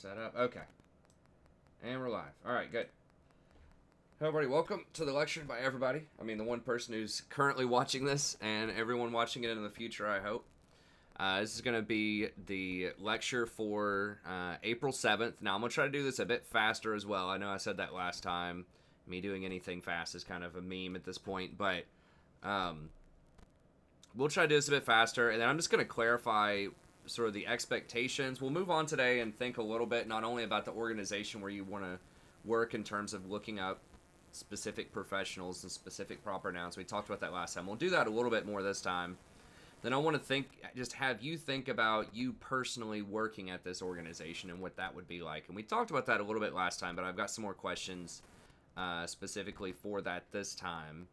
Set up. Okay. And we're live. All right, good. Hello, everybody. Welcome to the lecture by everybody. I mean, the one person who's currently watching this and everyone watching it in the future, I hope. This is going to be the lecture for April 7th. Now, I'm going to try to do this a bit faster as well. I know I said that last time. Me doing anything fast is kind of a meme at this point, but we'll try to do this a bit faster. And then I'm just going to clarify sort of the expectations. We'll move on today and think a little bit not only about the organization where you want to work in terms of looking up specific professionals and specific proper nouns. We talked about that last time. We'll do that a little bit more this time. Then I want to just have you think about you personally working at this organization and what that would be like. And we talked about that a little bit last time, but I've got some more questions specifically for that this time.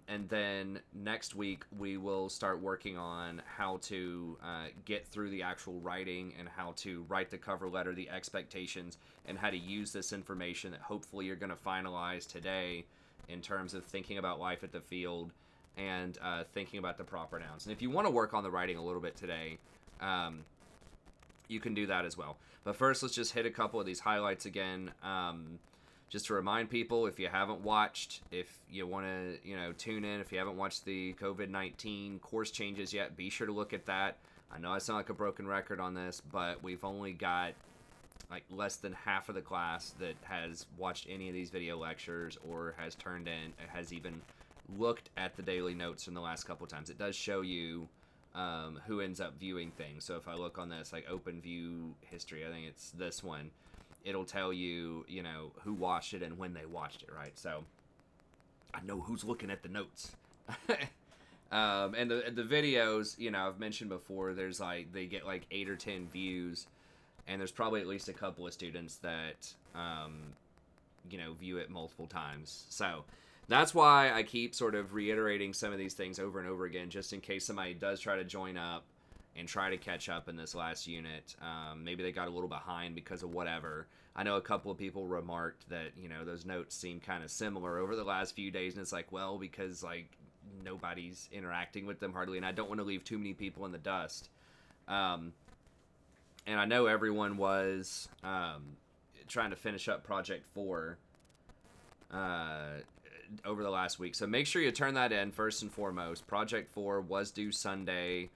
And then next week we will start working on how to get through the actual writing and how to write the cover letter, the expectations, and how to use this information that hopefully you're going to finalize today in terms of thinking about life at the field and thinking about the proper nouns. And if you want to work on the writing a little bit today, you can do that as well. But first, let's just hit a couple of these highlights again. Just to remind people, if you haven't watched, if you want to, tune in, if you haven't watched the COVID-19 course changes yet, be sure to look at that. I know I sound like a broken record on this, but we've only got like less than half of the class that has watched any of these video lectures or has turned in, has even looked at the daily notes from the last couple times. It does show you who ends up viewing things. So if I look on this, like open view history, I think it's this one. It'll tell you, who watched it and when they watched it, right? So I know who's looking at the notes. And the videos, I've mentioned before, there's they get 8 or 10 views, and there's probably at least a couple of students that, view it multiple times. So that's why I keep sort of reiterating some of these things over and over again, just in case somebody does try to join up and try to catch up in this last unit. Maybe they got a little behind because of whatever. I know a couple of people remarked that, those notes seem kind of similar over the last few days, and it's because nobody's interacting with them hardly, and I don't want to leave too many people in the dust. And I know everyone was trying to finish up Project 4 over the last week, so make sure you turn that in first and foremost. Project 4 was due Sunday.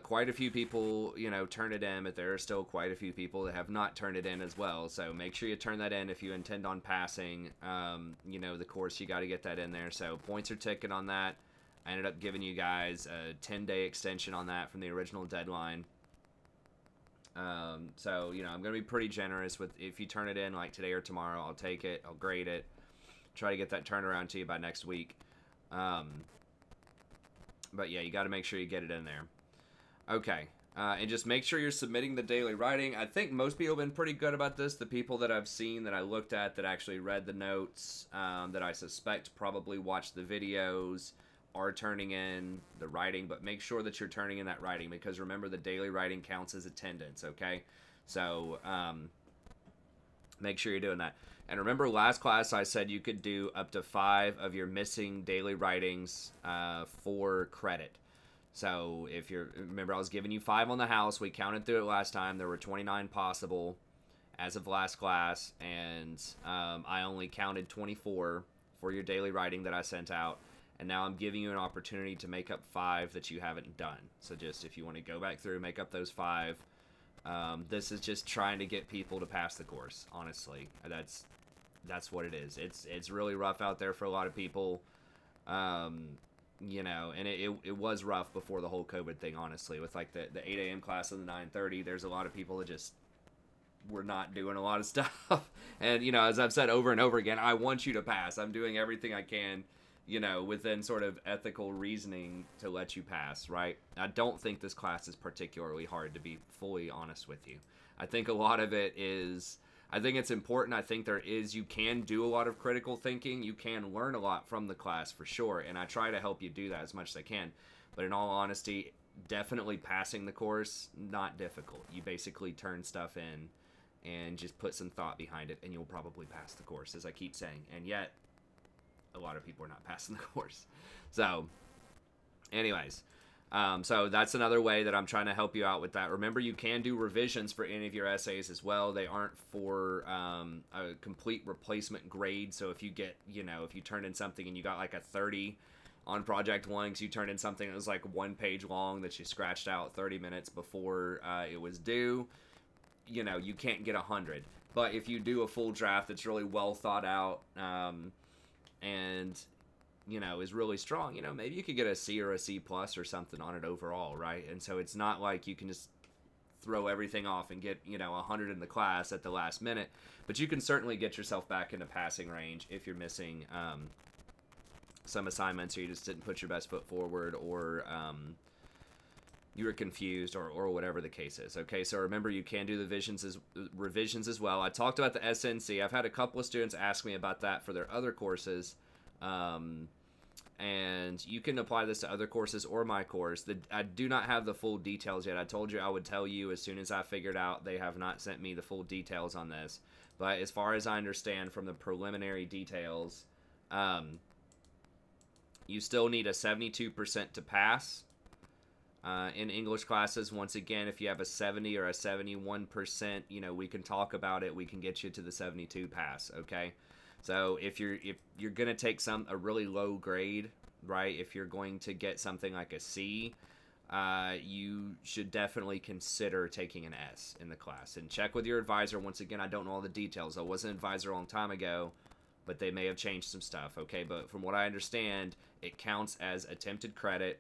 Quite a few people, turn it in, but there are still quite a few people that have not turned it in as well. So make sure you turn that in if you intend on passing, the course. You got to get that in there. So points are ticking on that. I ended up giving you guys a 10-day extension on that from the original deadline. So, I'm going to be pretty generous with if you turn it in like today or tomorrow. I'll take it. I'll grade it. Try to get that turned around to you by next week. But yeah, you got to make sure you get it in there. Okay, and just make sure you're submitting the daily writing. I think most people have been pretty good about this. The people that I've seen, that I looked at, that actually read the notes, that I suspect probably watched the videos, are turning in the writing. But make sure that you're turning in that writing, because remember, the daily writing counts as attendance, okay? So make sure you're doing that. And remember, last class I said you could do up to 5 of your missing daily writings for credit. So remember I was giving you 5 on the house. We counted through it last time. There were 29 possible as of last class, and I only counted 24 for your daily writing that I sent out. And now I'm giving you an opportunity to make up 5 that you haven't done. So just if you want to go back through, make up those 5. This is just trying to get people to pass the course, honestly. That's what it is. It's really rough out there for a lot of people. And it was rough before the whole COVID thing, honestly, with the 8 a.m. class and the 9:30. There's a lot of people that just were not doing a lot of stuff. And, as I've said over and over again, I want you to pass. I'm doing everything I can, within sort of ethical reasoning to let you pass, right? I don't think this class is particularly hard, to be fully honest with you. I think a lot of it is... I think it's important. I think you can do a lot of critical thinking. You can learn a lot from the class for sure, and I try to help you do that as much as I can. But in all honesty, definitely passing the course, not difficult. You basically turn stuff in and just put some thought behind it, and you'll probably pass the course, as I keep saying. And yet, a lot of people are not passing the course. So, anyways, So that's another way that I'm trying to help you out with that. Remember, you can do revisions for any of your essays as well. They aren't for a complete replacement grade. So if you get, if you turn in something and you got like a 30 on project one, because you turned in something that was like 1 page long that you scratched out 30 minutes before it was due, you can't get 100. But if you do a full draft that's really well thought out, and is really strong, maybe you could get a C or a C plus or something on it overall, right? And so it's not like you can just throw everything off and get 100 in the class at the last minute, but you can certainly get yourself back into passing range if you're missing some assignments, or you just didn't put your best foot forward, or you were confused, or whatever the case is. Okay, so remember, you can do the revisions as well. I talked about the SNC. I've had a couple of students ask me about that for their other courses. And you can apply this to other courses or my course. I do not have the full details yet. I told you I would tell you as soon as I figured out. They have not sent me the full details on this. But as far as I understand from the preliminary details, you still need a 72% to pass in English classes. Once again, if you have a 70 or a 71%, we can talk about it. We can get you to the 72 pass, okay? So if you're gonna take a really low grade, right? If you're going to get something like a C, you should definitely consider taking an S in the class, and check with your advisor. Once again, I don't know all the details. I was an advisor a long time ago, but they may have changed some stuff. Okay, but from what I understand, it counts as attempted credit.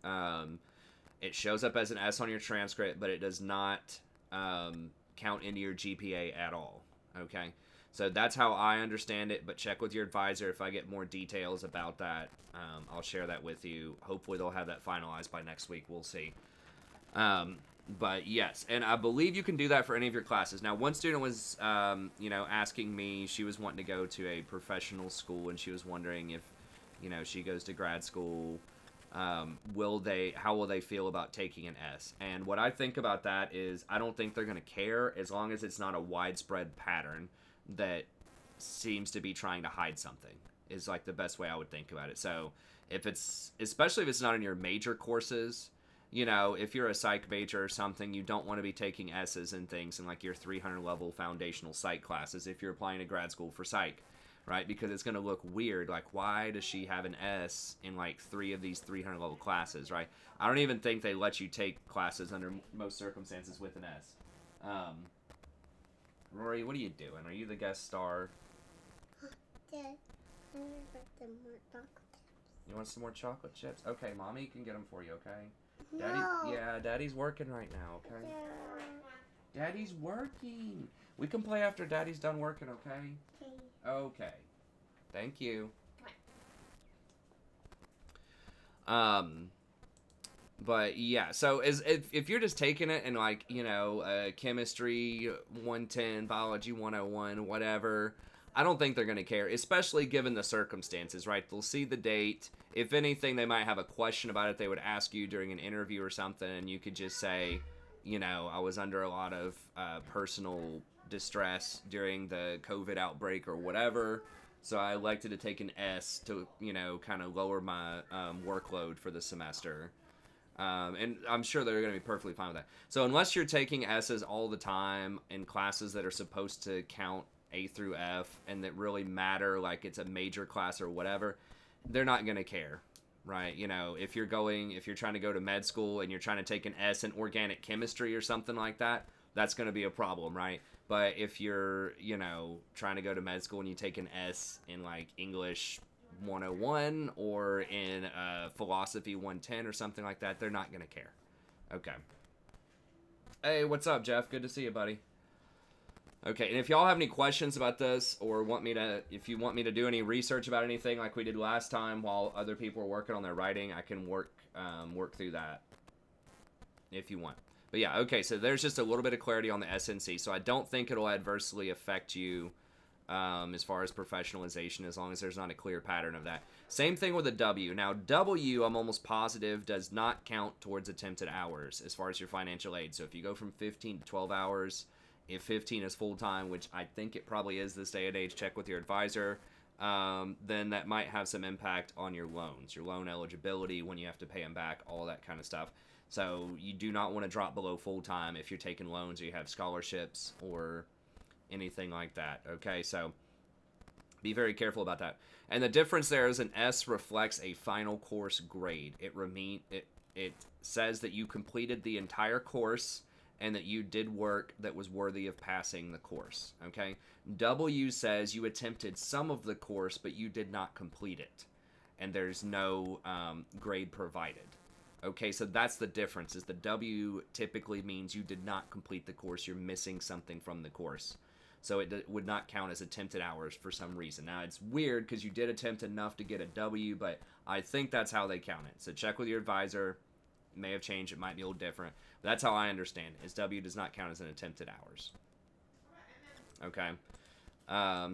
It shows up as an S on your transcript, but it does not count into your GPA at all. Okay. So that's how I understand it, but check with your advisor. If I get more details about that, I'll share that with you. Hopefully they'll have that finalized by next week. We'll see. But yes, and I believe you can do that for any of your classes. Now, one student was, asking me, she was wanting to go to a professional school, and she was wondering if, she goes to grad school, how will they feel about taking an S? And what I think about that is, I don't think they're going to care as long as it's not a widespread pattern that seems to be trying to hide something, is like the best way I would think about it. So especially if it's not in your major courses, if you're a psych major or something, you don't want to be taking S's and things in like your 300 level foundational psych classes if you're applying to grad school for psych, right? Because it's going to look weird. Like, why does she have an S in like 3 of these 300 level classes, right? I don't even think they let you take classes under most circumstances with an S. Rory, what are you doing? Are you the guest star? Dad, I want some more chocolate chips. You want some more chocolate chips? Okay, Mommy can get them for you, okay? No. Daddy's working right now, okay? Yeah. Daddy's working. We can play after Daddy's done working, okay? Okay. Okay. Thank you. But yeah, so if you're just taking it and like, chemistry 110, biology 101, whatever, I don't think they're going to care, especially given the circumstances, right? They'll see the date. If anything, they might have a question about it. They would ask you during an interview or something, and you could just say, I was under a lot of personal distress during the COVID outbreak or whatever, so I elected to take an S to, kind of lower my workload for the semester. And I'm sure they're going to be perfectly fine with that. So unless you're taking S's all the time in classes that are supposed to count A through F and that really matter, like it's a major class or whatever, they're not going to care, right? If you're trying to go to med school and you're trying to take an S in organic chemistry or something like that, that's going to be a problem, right? But if you're, trying to go to med school and you take an S in like English 101 or in philosophy 110 or something like that, they're not going to care. Okay. Hey, what's up, Jeff? Good to see you, buddy. Okay, and if y'all have any questions about this, or if you want me to do any research about anything like we did last time while other people are working on their writing, I can work through that if you want. But yeah, okay, so there's just a little bit of clarity on the SNC. So I don't think it'll adversely affect you as far as professionalization, as long as there's not a clear pattern of that. Same thing with a W. Now, W, I'm almost positive, does not count towards attempted hours as far as your financial aid. So if you go from 15 to 12 hours, if 15 is full-time, which I think it probably is this day and age, check with your advisor. then that might have some impact on your loans, your loan eligibility, when you have to pay them back, all that kind of stuff. So you do not want to drop below full time if you're taking loans or you have scholarships or anything like that. Okay, so be very careful about that. And the difference there is an S reflects a final course grade. It says that you completed the entire course and that you did work that was worthy of passing the course. Okay. W says you attempted some of the course, but you did not complete it, and there's no grade provided. Okay, so that's the difference. Is the W typically means you did not complete the course. You're missing something from the course. So it would not count as attempted hours for some reason. Now, it's weird because you did attempt enough to get a W, but I think that's how they count it. So check with your advisor. It may have changed. It might be a little different. But that's how I understand it, is W does not count as an attempted hours. Okay.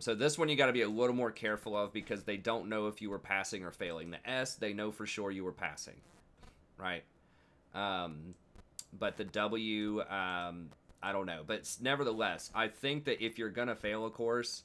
So this one you got to be a little more careful of because they don't know if you were passing or failing. The S, they know for sure you were passing. Right? But the W... I don't know, but nevertheless, I think that if you're gonna fail a course,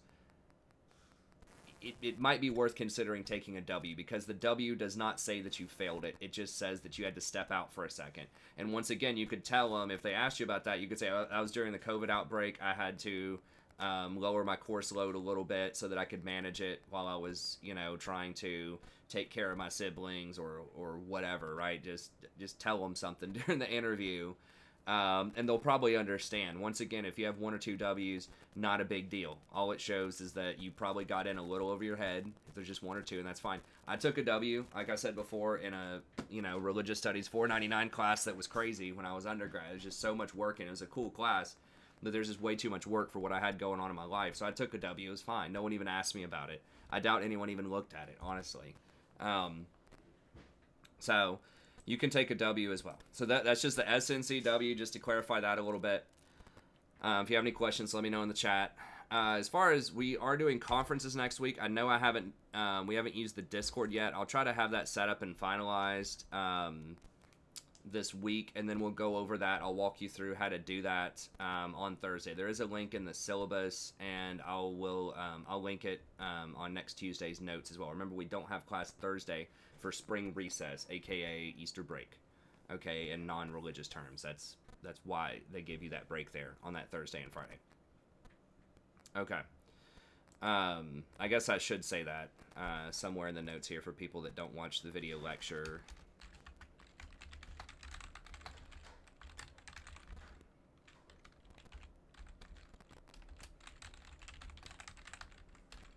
it might be worth considering taking a W, because the W does not say that you failed it. It just says that you had to step out for a second. And once again, you could tell them, if they asked you about that, you could say, oh, I was during the COVID outbreak. I had to lower my course load a little bit so that I could manage it while I was, trying to take care of my siblings or whatever, right? Just tell them something during the interview. And they'll probably understand. Once again, if you have 1 or 2 W's, not a big deal. All it shows is that you probably got in a little over your head. If there's just 1 or 2, and that's fine. I took a W, like I said before, in a religious studies 499 class that was crazy when I was undergrad. It was just so much work, and it was a cool class, but there's just way too much work for what I had going on in my life. So I took a W. It was fine. No one even asked me about it. I doubt anyone even looked at it, honestly. So you can take a W as well. So that's just the SNCW, just to clarify that a little bit. If you have any questions, let me know in the chat. As far as we are doing conferences next week, I know we haven't used the Discord yet. I'll try to have that set up and finalized this week, and then we'll go over that. I'll walk you through how to do that on Thursday. There is a link in the syllabus, and I'll link it on next Tuesday's notes as well. Remember, we don't have class Thursday for spring recess, aka Easter break, okay, in non-religious terms. That's why they give you that break there on that Thursday and Friday. Okay. I guess I should say that somewhere in the notes here for people that don't watch the video lecture.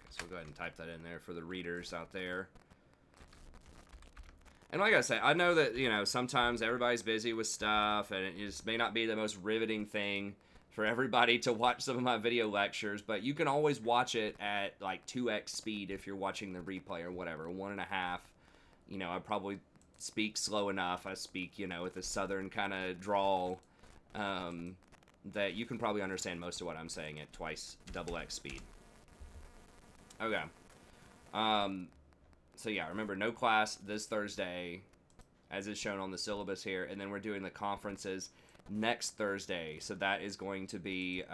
Okay, so we'll go ahead and type that in there for the readers out there. And like I say, I know that, sometimes everybody's busy with stuff, and it just may not be the most riveting thing for everybody to watch some of my video lectures, but you can always watch it at like 2x speed if you're watching the replay or whatever, 1.5. I probably speak slow enough. I speak, with a southern kind of drawl that you can probably understand most of what I'm saying at twice double X speed. Okay. So yeah, remember, no class this Thursday, as is shown on the syllabus here, and then we're doing the conferences next Thursday. So that is going to be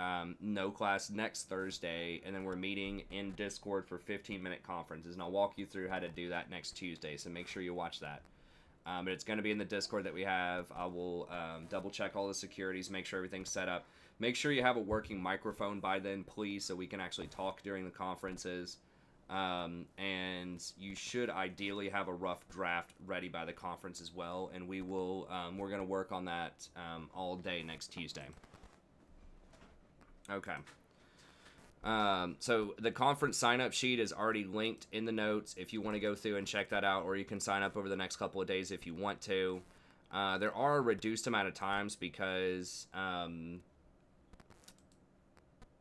no class next Thursday, and then we're meeting in Discord for 15-minute conferences, and I'll walk you through how to do that next Tuesday, so make sure you watch that. But it's going to be in the Discord that we have. I will double check all the securities, make sure everything's set up. Make sure you have a working microphone by then, please, so we can actually talk during the conferences. And you should ideally have a rough draft ready by the conference as well, and we're going to work on that all day next Tuesday. Okay. So the conference sign-up sheet is already linked in the notes if you want to go through and check that out, or you can sign up over the next couple of days if you want to. There are a reduced amount of times because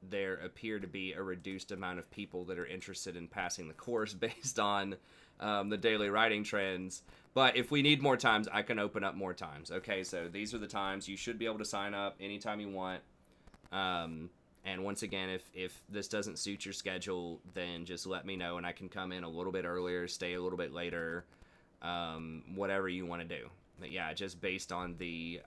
there appear to be a reduced amount of people that are interested in passing the course based on the daily writing trends. But if we need more times, I can open up more times. Okay, so these are the times. You should be able to sign up anytime you want. And once again, if this doesn't suit your schedule, then just let me know, and I can come in a little bit earlier, stay a little bit later, whatever you want to do. But yeah, just based on the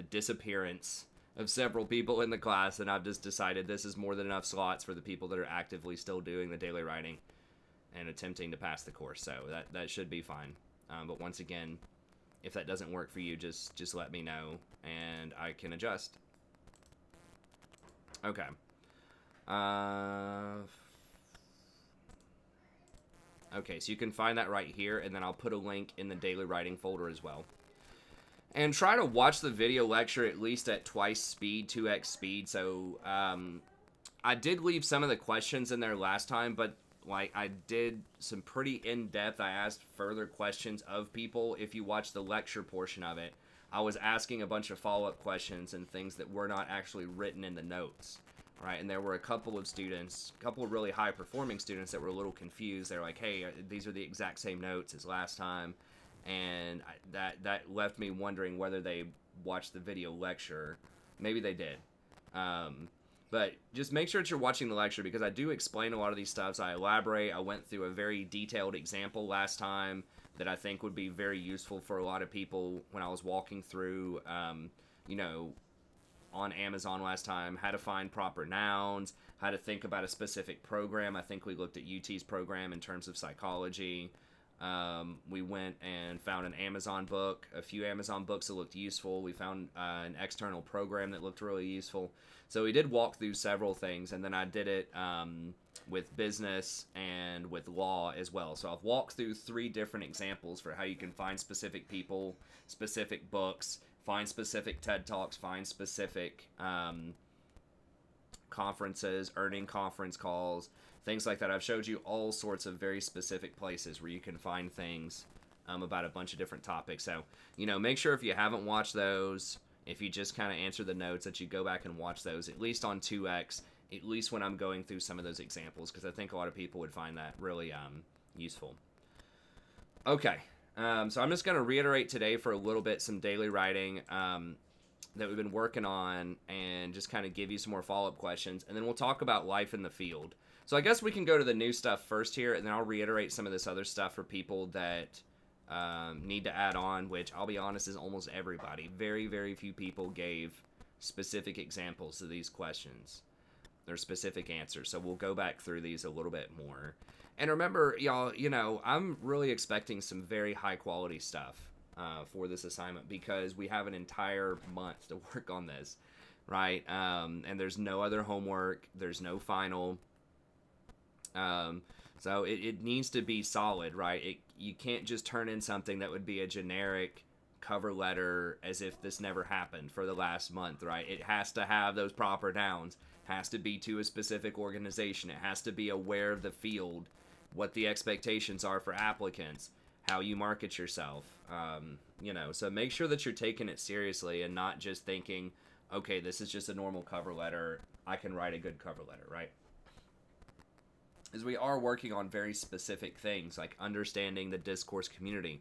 disappearance of several people in the class, and I've just decided this is more than enough slots for the people that are actively still doing the daily writing and attempting to pass the course. So that should be fine. But once again, if that doesn't work for you, just let me know and I can adjust. Okay. Okay, so you can find that right here, and then I'll put a link in the daily writing folder as well. And try to watch the video lecture at least at twice speed, 2x speed. So I did leave some of the questions in there last time, but like I did some pretty in-depth. I asked further questions of people. If you watch the lecture portion of it, I was asking a bunch of follow-up questions and things that were not actually written in the notes. Right, and there were a couple of students, a couple of really high-performing students that were a little confused. They're like, hey, these are the exact same notes as last time. And that left me wondering whether they watched the video lecture. Maybe they did. But just make sure that you're watching the lecture, because I do explain a lot of these stuff. So I elaborate. I went through a very detailed example last time that I think would be very useful for a lot of people when I was walking through, you know, on Amazon last time, how to find proper nouns, how to think about a specific program. I think we looked at UT's program in terms of psychology. We went and found an Amazon book, a few Amazon books that looked useful. We found an external program that looked really useful. So we did walk through several things, and then I did it with business and with law as well. So I've walked through 3 different examples for how you can find specific people, specific books, find specific TED Talks, find specific conferences, earning conference calls, things like that. I've showed you all sorts of very specific places where you can find things about a bunch of different topics. So, you know, make sure if you haven't watched those, if you just kind of answer the notes, that you go back and watch those, at least on 2x, at least when I'm going through some of those examples, because I think a lot of people would find that really useful. Okay. So I'm just going to reiterate today for a little bit some daily writing that we've been working on, and just kind of give you some more follow-up questions, and then we'll talk about life in the field. So I guess we can go to the new stuff first here, and then I'll reiterate some of this other stuff for people that need to add on, which I'll be honest is almost everybody. Very, very few people gave specific examples to these questions. They're specific answers, so we'll go back through these a little bit more. And remember, y'all, you know, I'm really expecting some very high-quality stuff for this assignment, because we have an entire month to work on this, right? And there's no other homework. There's no final. So it needs to be solid, right? You can't just turn in something that would be a generic cover letter as if this never happened for the last month, right? It has to have those proper nouns, has to be to a specific organization. It has to be aware of the field, what the expectations are for applicants, how you market yourself, you know, so make sure that you're taking it seriously and not just thinking, okay, this is just a normal cover letter, I can write a good cover letter, right? As we are working on very specific things, like understanding the discourse community,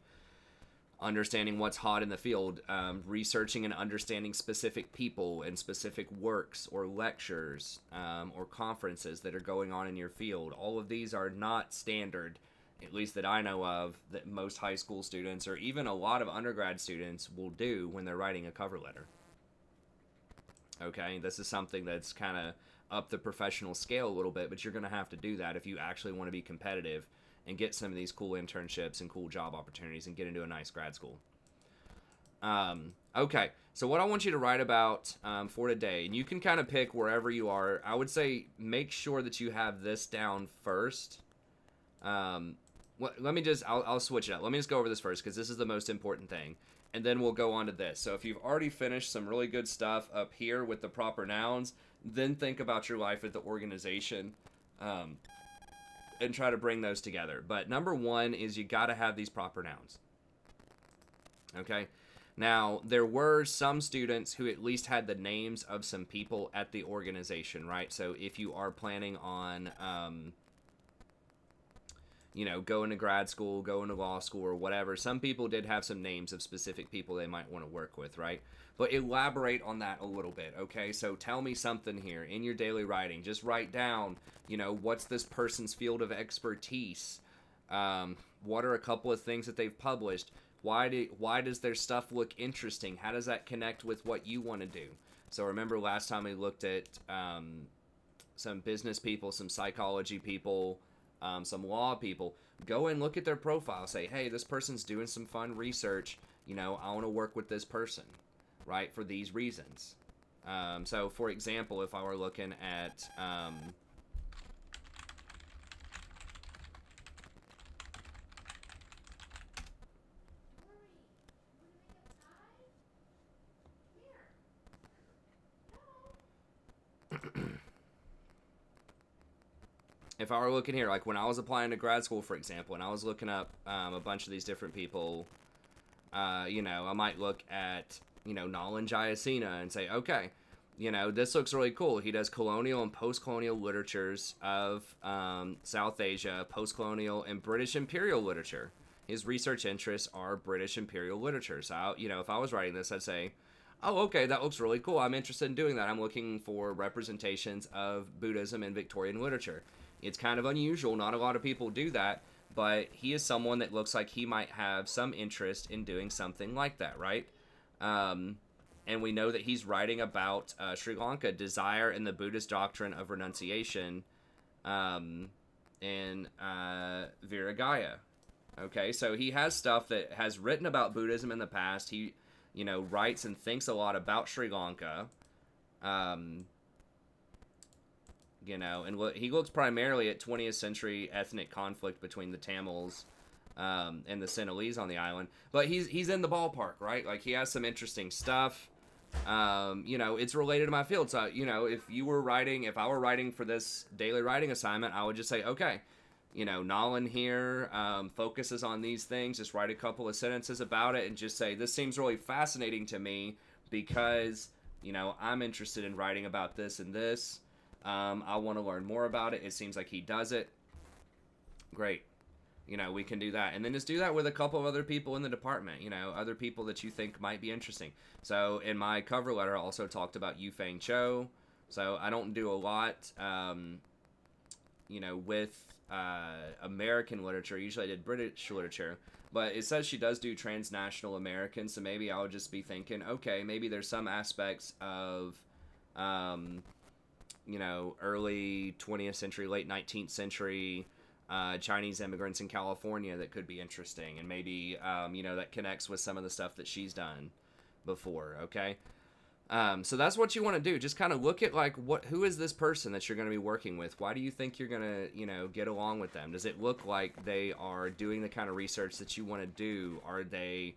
understanding what's hot in the field, researching and understanding specific people and specific works or lectures or conferences that are going on in your field. All of these are not standard, at least that I know of, that most high school students or even a lot of undergrad students will do when they're writing a cover letter. Okay, this is something that's kind of up the professional scale a little bit, but you're going to have to do that if you actually want to be competitive and get some of these cool internships and cool job opportunities and get into a nice grad school. Okay, so what I want you to write about for today, and you can kind of pick wherever you are. I would say make sure that you have this down first. Let me just, I'll switch it up. Let me just go over this first, because this is the most important thing. And then we'll go on to this. So if you've already finished some really good stuff up here with the proper nouns, then think about your life at the organization and try to bring those together. But number one is you got to have these proper nouns. Okay? Now, there were some students who at least had the names of some people at the organization, right? So if you are planning on, you know, going to grad school, going to law school, or whatever, some people did have some names of specific people they might want to work with, right? But elaborate on that a little bit, okay? So tell me something here in your daily writing. Just write down, you know, what's this person's field of expertise? What are a couple of things that they've published? Why does their stuff look interesting? How does that connect with what you want to do? So remember last time we looked at some business people, some psychology people, some law people. Go and look at their profile. Say, hey, this person's doing some fun research. I want to work with this person, right, for these reasons. So, for example, if I were looking at if I were looking here, like when I was applying to grad school, for example, and I was looking up a bunch of these different people, I might look at, Nolan Jayasena and say, okay, this looks really cool. He does colonial and post-colonial literatures of South Asia, post-colonial and British imperial literature. His research interests are British imperial literature. So, if I was writing this, I'd say, oh, okay, that looks really cool. I'm interested in doing that. I'm looking for representations of Buddhism in Victorian literature. It's kind of unusual. Not a lot of people do that, but he is someone that looks like he might have some interest in doing something like that, right? And we know that he's writing about Sri Lanka, desire and the Buddhist doctrine of renunciation, in Viragaya. Okay, so he has stuff that has written about Buddhism in the past. He, writes and thinks a lot about Sri Lanka. And he looks primarily at 20th century ethnic conflict between the Tamils and the Sinhalese on the island. But he's in the ballpark, right? Like, he has some interesting stuff. It's related to my field. So, if I were writing for this daily writing assignment, I would just say, okay, Nolan here focuses on these things. Just write a couple of sentences about it and just say, this seems really fascinating to me because, I'm interested in writing about this and this. I want to learn more about it. It seems like he does it. Great. We can do that. And then just do that with a couple of other people in the department, other people that you think might be interesting. So in my cover letter, I also talked about Yufeng Cho. So I don't do a lot, with American literature. Usually I did British literature. But it says she does do transnational American. So maybe I would just be thinking, okay, maybe there's some aspects of, early 20th century, late 19th century Chinese immigrants in California that could be interesting, and maybe that connects with some of the stuff that she's done before. Okay, so that's what you want to do. Just kind of look at who is this person that you're going to be working with? Why do you think you're going to get along with them? Does it look like they are doing the kind of research that you want to do? Are they,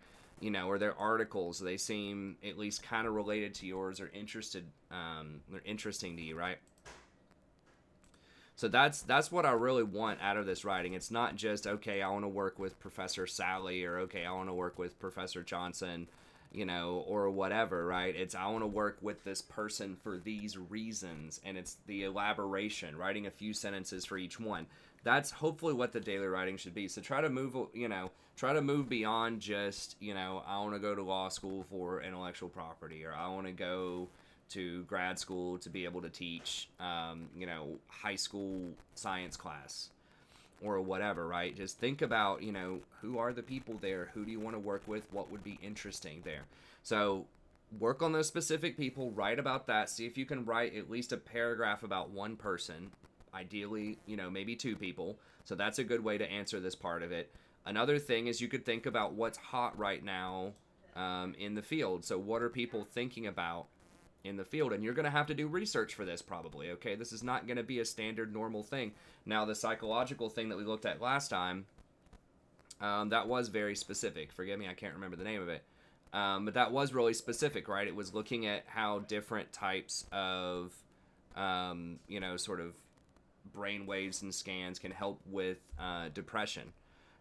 are there articles? They seem at least kind of related to yours or interested? They're interesting to you, right? So that's what I really want out of this writing. It's not just, okay, I want to work with Professor Sally, or okay, I want to work with Professor Johnson, or whatever, right? It's, I want to work with this person for these reasons, and it's the elaboration, writing a few sentences for each one. That's hopefully what the daily writing should be. So try to move beyond just, I want to go to law school for intellectual property, or I want to go to grad school to be able to teach, high school science class or whatever, right? Just think about, who are the people there? Who do you want to work with? What would be interesting there? So work on those specific people, write about that. See if you can write at least a paragraph about one person, ideally, maybe two people. So that's a good way to answer this part of it. Another thing is you could think about what's hot right now in the field. So what are people thinking about in the field? And you're going to have to do research for this probably. Okay, this is not going to be a standard normal thing. Now, the psychological thing that we looked at last time, that was very specific. Forgive me, I can't remember the name of it. But that was really specific, right? It was looking at how different types of, sort of brain waves and scans can help with depression,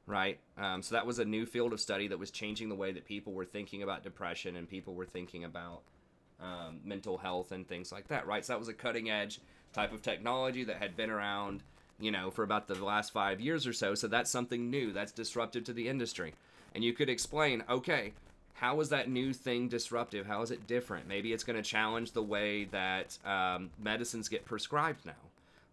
right? So that was a new field of study that was changing the way that people were thinking about depression and people were thinking about mental health and things like that, right? So that was a cutting edge type of technology that had been around, for about the last 5 years or so. So that's something new that's disruptive to the industry. And you could explain, okay, how is that new thing disruptive? How is it different? Maybe it's going to challenge the way that medicines get prescribed now.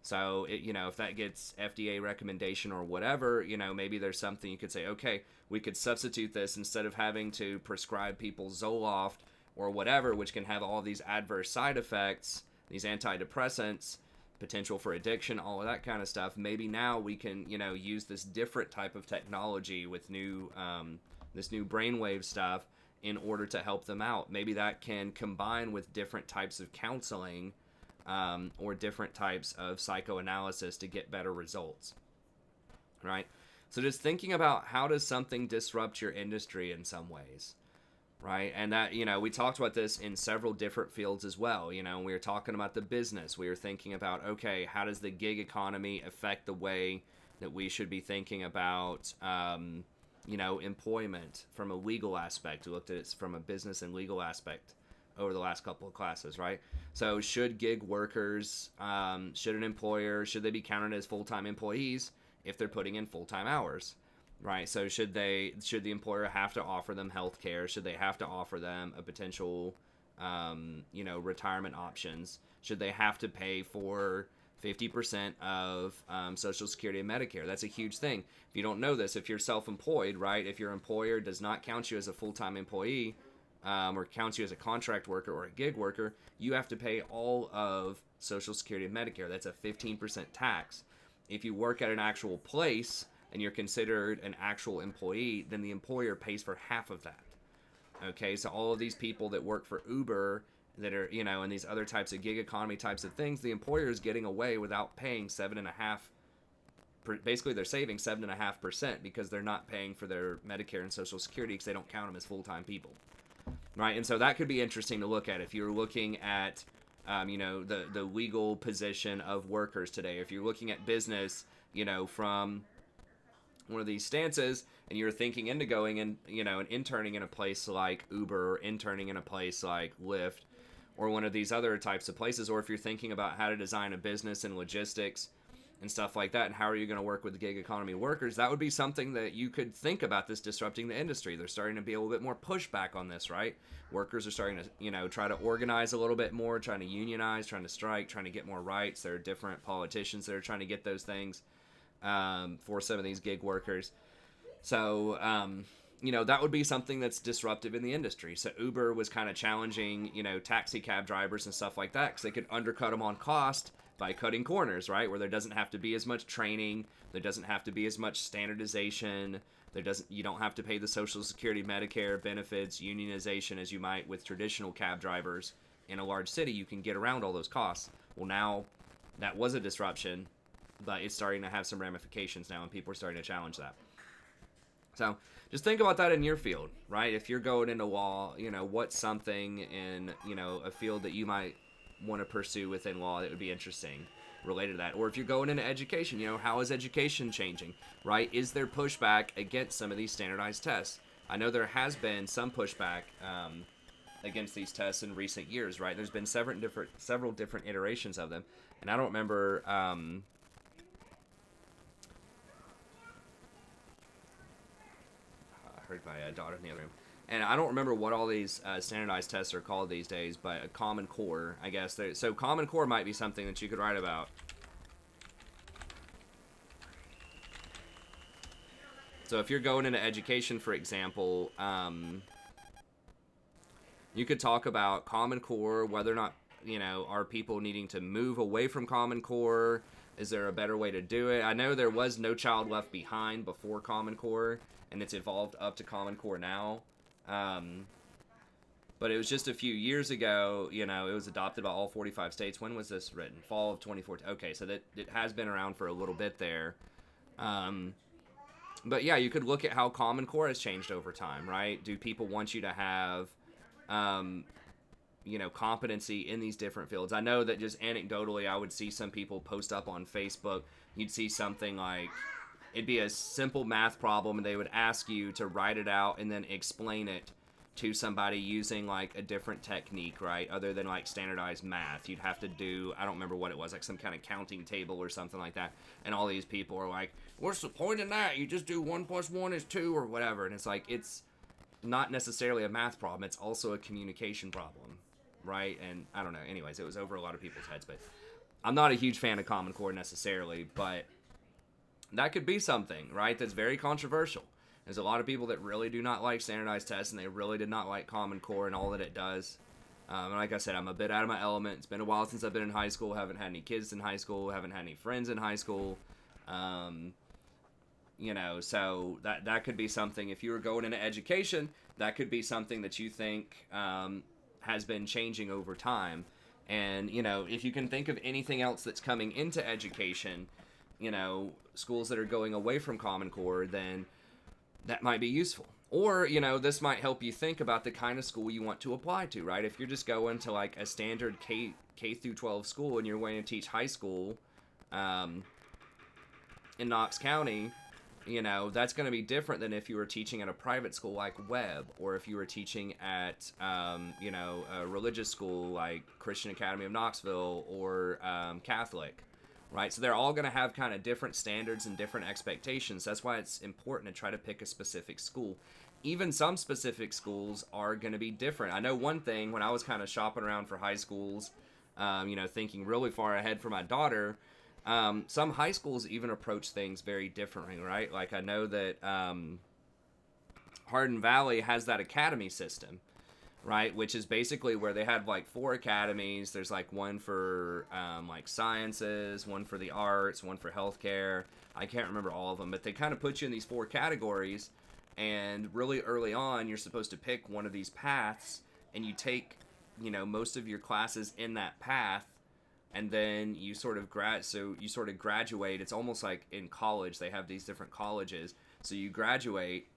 So, if that gets FDA recommendation or whatever, maybe there's something you could say, okay, we could substitute this instead of having to prescribe people Zoloft or whatever, which can have all these adverse side effects, these antidepressants, potential for addiction, all of that kind of stuff. Maybe now we can, use this different type of technology with this new brainwave stuff in order to help them out. Maybe that can combine with different types of counseling, or different types of psychoanalysis to get better results, right? So just thinking about how does something disrupt your industry in some ways, right? And that, we talked about this in several different fields as well. We were talking about the business. We were thinking about, okay, how does the gig economy affect the way that we should be thinking about, employment from a legal aspect. We looked at it from a business and legal aspect over the last couple of classes, right? So should gig workers, should an employer, should they be counted as full-time employees if they're putting in full-time hours, right? So should the employer have to offer them health care? Should they have to offer them a potential, retirement options? Should they have to pay for 50% of Social Security and Medicare? That's a huge thing. If you don't know this, if you're self-employed, right, if your employer does not count you as a full-time employee, or counts you as a contract worker or a gig worker, you have to pay all of Social Security and Medicare. That's a 15% tax. If you work at an actual place and you're considered an actual employee, then the employer pays for half of that. Okay, so all of these people that work for Uber that are, and these other types of gig economy types of things, the employer is getting away without paying 7.5%. Basically, they're saving 7.5% because they're not paying for their Medicare and Social Security because they don't count them as full-time people. Right, and so that could be interesting to look at if you're looking at, the legal position of workers today. If you're looking at business, from one of these stances, and you're thinking into going and, and interning in a place like Uber, or interning in a place like Lyft, or one of these other types of places, or if you're thinking about how to design a business and logistics and stuff like that, and how are you going to work with the gig economy workers, that would be something that you could think about this disrupting the industry. There's starting to be a little bit more pushback on this, right? Workers are starting to, try to organize a little bit more, trying to unionize, trying to strike, trying to get more rights. There are different politicians that are trying to get those things for some of these gig workers. So, that would be something that's disruptive in the industry. So Uber was kind of challenging, taxi cab drivers and stuff like that because they could undercut them on cost by cutting corners, right? Where there doesn't have to be as much training, there doesn't have to be as much standardization, you don't have to pay the Social Security, Medicare benefits, unionization as you might with traditional cab drivers in a large city. You can get around all those costs. Well, now that was a disruption, but it's starting to have some ramifications now, and people are starting to challenge that. So just think about that in your field, right? If you're going into law, what's something in, a field that you might want to pursue within law that would be interesting related to that? Or if you're going into education, how is education changing, right? Is there pushback against some of these standardized tests? I know there has been some pushback against these tests in recent years, right? There's been several different iterations of them, and I don't remember I heard my daughter in the other room. And I don't remember what all these standardized tests are called these days, but a Common Core, I guess. So Common Core might be something that you could write about. So if you're going into education, for example, you could talk about Common Core, whether or not, are people needing to move away from Common Core? Is there a better way to do it? I know there was No Child Left Behind before Common Core, and it's evolved up to Common Core now. But it was just a few years ago, it was adopted by all 45 states. When was this written? Fall of 2014. Okay, so that it has been around for a little bit there. But yeah, you could look at how Common Core has changed over time, right? Do people want you to have, competency in these different fields? I know that just anecdotally, I would see some people post up on Facebook. You'd see something like, it'd be a simple math problem, and they would ask you to write it out and then explain it to somebody using like a different technique, right? Other than like standardized math. You'd have to do, I don't remember what it was, like some kind of counting table or something like that. And all these people are like, what's the point in that? You just do 1 + 1 is 2 or whatever. And it's like, it's not necessarily a math problem. It's also a communication problem, right? And I don't know. Anyways, it was over a lot of people's heads, but I'm not a huge fan of Common Core necessarily, but that could be something, right? That's very controversial, There's a lot of people that really do not like standardized tests, and they really did not like Common Core and all that it does. And like I said, I'm a bit out of my element. It's been a while since I've been in high school. Haven't had any kids in high school. Haven't had any friends in high school. Um, so that could be something. If you were going into education, that could be something that you think has been changing over time. And if you can think of anything else that's coming into education, schools that are going away from Common Core, then that might be useful. Or, this might help you think about the kind of school you want to apply to, right? If you're just going to like a standard K through 12 school and you're going to teach high school in Knox County, that's going to be different than if you were teaching at a private school like Webb, or if you were teaching at, a religious school like Christian Academy of Knoxville or Catholic. Right, so they're all going to have kind of different standards and different expectations. That's why it's important to try to pick a specific school. Even some specific schools are going to be different. I know one thing, when I was kind of shopping around for high schools, thinking really far ahead for my daughter, some high schools even approach things very differently, right? Like I know that Hardin Valley has that academy system, right, which is basically where they had like 4 academies. There's like one for like sciences, one for the arts, one for healthcare. I can't remember all of them, but they kind of put you in these 4 categories, and really early on you're supposed to pick one of these paths, and you take most of your classes in that path, and then you sort of graduate. It's almost like in college, they have these different colleges, so you graduate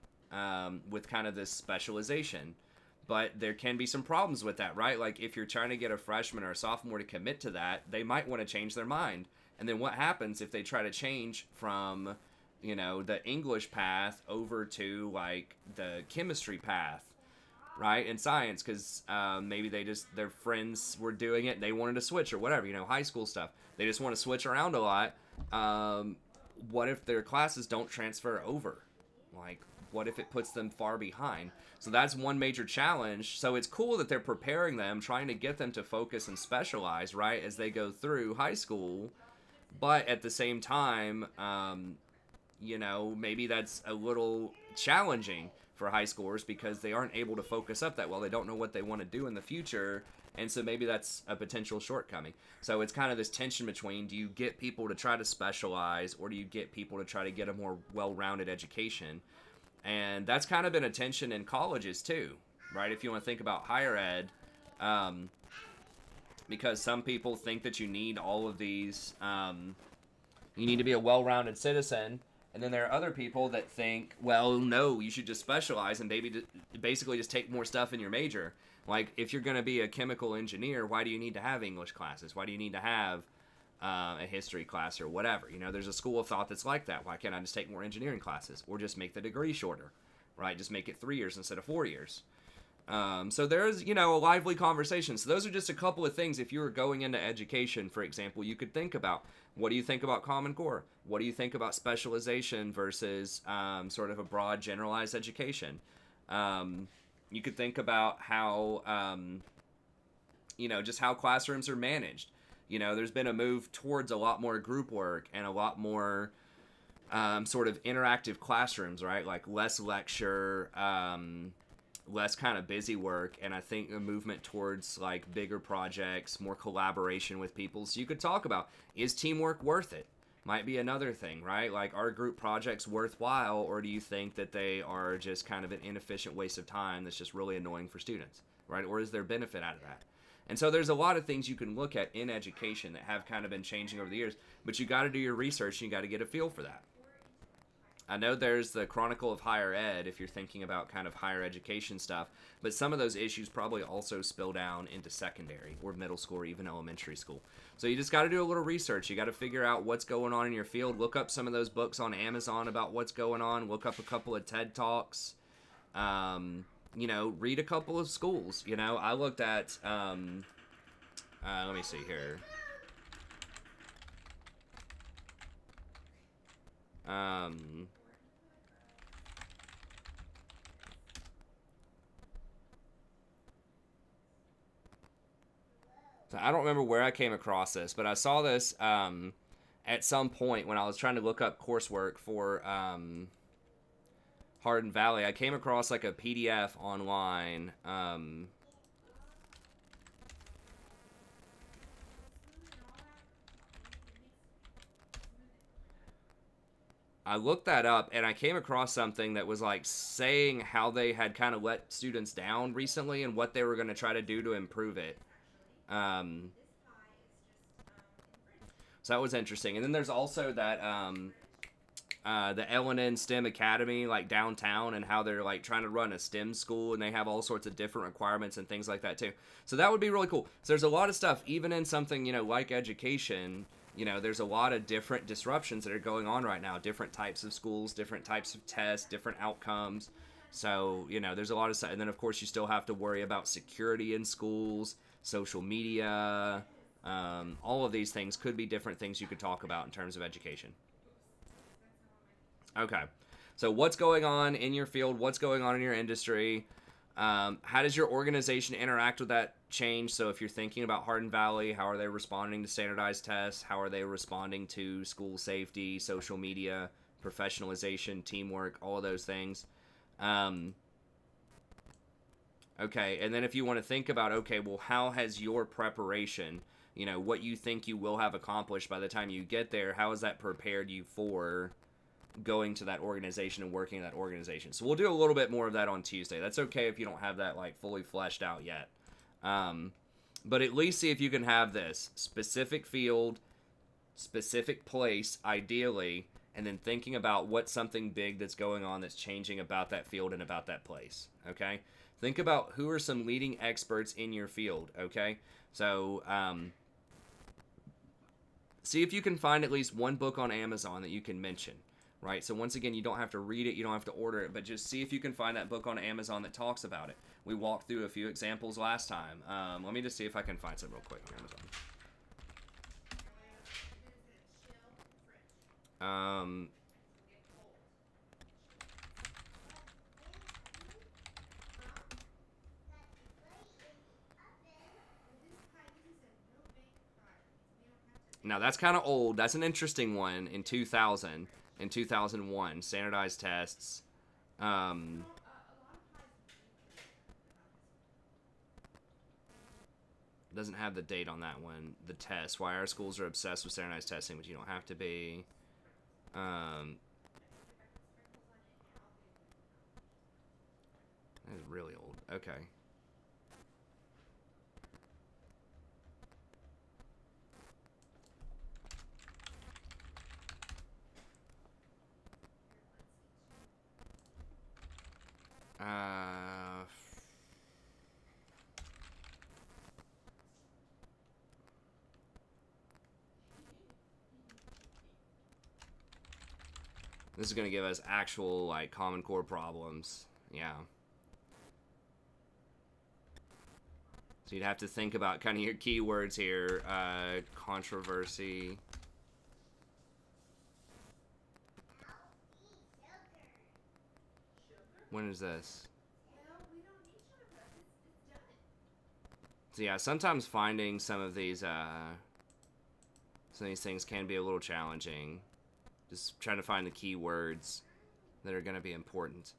with kind of this specialization. But there can be some problems with that, right? Like if you're trying to get a freshman or a sophomore to commit to that, they might want to change their mind. And then what happens if they try to change from, the English path over to like the chemistry path, right? And science, because maybe their friends were doing it and they wanted to switch or whatever, high school stuff. They just want to switch around a lot. What if their classes don't transfer over? Like, what if it puts them far behind? So that's one major challenge. So it's cool that they're preparing them, trying to get them to focus and specialize, right, as they go through high school. But at the same time, maybe that's a little challenging for high schoolers because they aren't able to focus up that well. They don't know what they want to do in the future. And so maybe that's a potential shortcoming. So it's kind of this tension between, do you get people to try to specialize, or do you get people to try to get a more well-rounded education? And that's kind of been a tension in colleges too, right? If you want to think about higher ed, because some people think that you need all of these, you need to be a well-rounded citizen. And then there are other people that think, well, no, you should just specialize and basically just take more stuff in your major. Like, if you're going to be a chemical engineer, why do you need to have English classes? Why do you need to have a history class or whatever? There's a school of thought that's like that. Why can't I just take more engineering classes or just make the degree shorter, right? Just make it 3 years instead of 4 years. So there's, a lively conversation. So those are just a couple of things. If you were going into education, for example, you could think about, what do you think about Common Core? What do you think about specialization versus sort of a broad generalized education? You could think about how, just how classrooms are managed. There's been a move towards a lot more group work and a lot more sort of interactive classrooms, right? Like less lecture, less kind of busy work, and I think a movement towards like bigger projects, more collaboration with people. So you could talk about, is teamwork worth it? Might be another thing, right? Like, are group projects worthwhile, or do you think that they are just kind of an inefficient waste of time that's just really annoying for students, right? Or is there benefit out of that? And so there's a lot of things you can look at in education that have kind of been changing over the years, but you got to do your research and you got to get a feel for that. I know there's the Chronicle of Higher Ed if you're thinking about kind of higher education stuff, but some of those issues probably also spill down into secondary or middle school or even elementary school. So you just got to do a little research. You got to figure out what's going on in your field. Look up some of those books on Amazon about what's going on. Look up a couple of TED Talks. Read a couple of schools. I looked at, let me see here. So I don't remember where I came across this, but I saw this at some point when I was trying to look up coursework for Hardin Valley. I came across like a PDF online. I looked that up and I came across something that was like saying how they had kind of let students down recently and what they were going to try to do to improve it. Um, so that was interesting. And then there's also that the L&N STEM Academy like downtown and how they're like trying to run a STEM school and they have all sorts of different requirements and things like that too. So that would be really cool. So there's a lot of stuff even in something, like education, there's a lot of different disruptions that are going on right now, different types of schools, different types of tests, different outcomes. So, there's a lot of stuff. And then, of course, you still have to worry about security in schools, social media. All of these things could be different things you could talk about in terms of education. Okay. So what's going on in your field? What's going on in your industry? How does your organization interact with that change? So if you're thinking about Hardin Valley, how are they responding to standardized tests? How are they responding to school safety, social media, professionalization, teamwork, all of those things? Okay, and then if you want to think about, okay, well, how has your preparation, what you think you will have accomplished by the time you get there, how has that prepared you for going to that organization and working in that organization? So we'll do a little bit more of that on Tuesday. That's okay if you don't have that like fully fleshed out yet. But at least see if you can have this specific field, specific place, ideally, and then thinking about what's something big that's going on that's changing about that field and about that place. Okay? Think about who are some leading experts in your field. Okay? So, see if you can find at least one book on Amazon that you can mention. Right, so once again, you don't have to read it, you don't have to order it, but just see if you can find that book on Amazon that talks about it. We walked through a few examples last time. Let me just see if I can find some real quick on Amazon. Now that's kind of old. That's an interesting one in 2000, in 2001, standardized tests. Um, doesn't have the date on that one. The test. Why our schools are obsessed with standardized testing, but you don't have to be. That is really old. Okay. This is going to give us actual, like, Common Core problems. Yeah. So you'd have to think about kind of your keywords here. Controversy. When is this? So yeah, sometimes finding some of these things can be a little challenging. Just trying to find the keywords that are going to be important.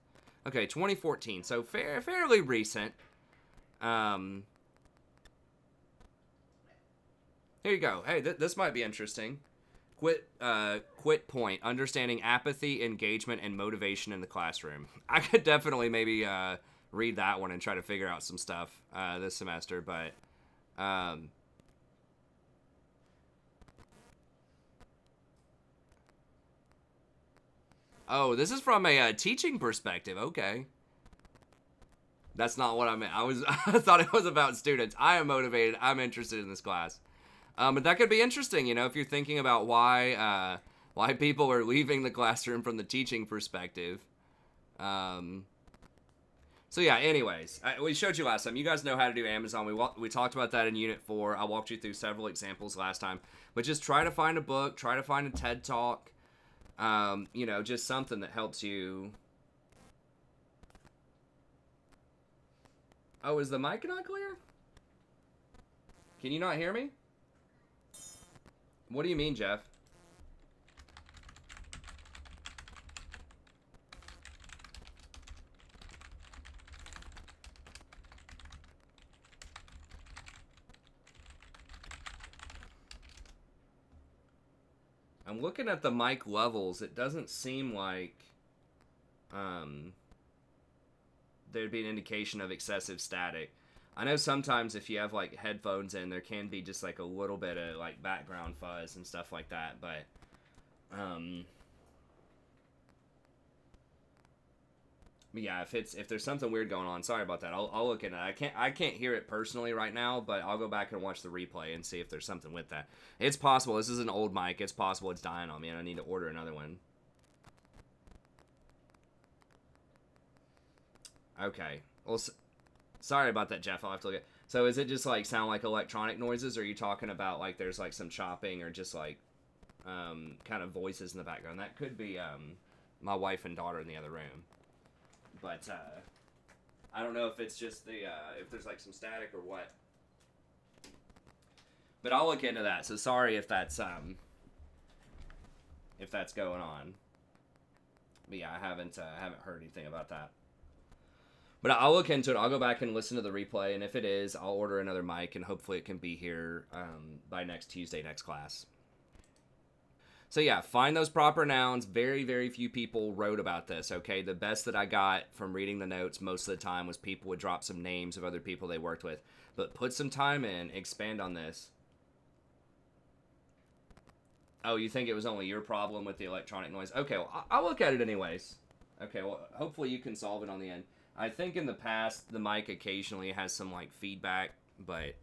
Okay, 2014, so fairly recent. Here you go. Hey, this might be interesting. Quit point. Understanding apathy, engagement, and motivation in the classroom. I could definitely maybe read that one and try to figure out some stuff this semester, but oh, this is from a teaching perspective. Okay. That's not what I meant. I thought it was about students. I am motivated. I'm interested in this class. But that could be interesting, if you're thinking about why people are leaving the classroom from the teaching perspective. So yeah, anyways, we showed you last time. You guys know how to do Amazon. We talked about that in Unit 4. I walked you through several examples last time. But just try to find a book. Try to find a TED Talk. Just something that helps you. Oh, is the mic not clear? Can you not hear me? What do you mean, Jeff? I'm looking at the mic levels. It doesn't seem like there'd be an indication of excessive static. I know sometimes if you have like headphones in, there can be just like a little bit of like background fuzz and stuff like that, but yeah, if there's something weird going on, sorry about that. I'll look into it. I can't hear it personally right now, but I'll go back and watch the replay and see if there's something with that. It's possible. This is an old mic. It's possible it's dying on me, and I need to order another one. Okay. Well, sorry about that, Jeff. I'll have to look at. So is it just like sound like electronic noises, or are you talking about like there's like some chopping or just like kind of voices in the background? That could be my wife and daughter in the other room. But I don't know if it's just the if there's like some static or what. But I'll look into that. So sorry if that's going on. But yeah, I haven't heard anything about that. But I'll look into it. I'll go back and listen to the replay, and if it is, I'll order another mic, and hopefully it can be here by next Tuesday, next class. So yeah, find those proper nouns. Very, very few people wrote about this, okay? The best that I got from reading the notes most of the time was people would drop some names of other people they worked with. But put some time in, expand on this. Oh, you think it was only your problem with the electronic noise? Okay, well, I'll look at it anyways. Okay, well, hopefully you can solve it on the end. I think in the past, the mic occasionally has some, like, feedback, but,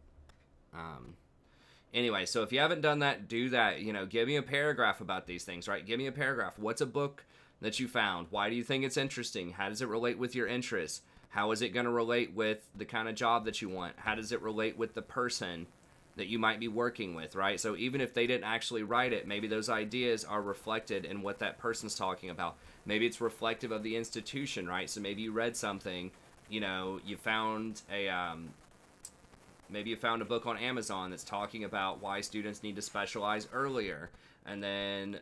anyway, so if you haven't done that, do that. You know, give me a paragraph about these things, right? Give me a paragraph. What's a book that you found? Why do you think it's interesting? How does it relate with your interests? How is it going to relate with the kind of job that you want? How does it relate with the person that you might be working with, right? So even if they didn't actually write it, maybe those ideas are reflected in what that person's talking about. Maybe it's reflective of the institution, right? So maybe you read something, you know, you found a maybe you found a book on Amazon that's talking about why students need to specialize earlier, and then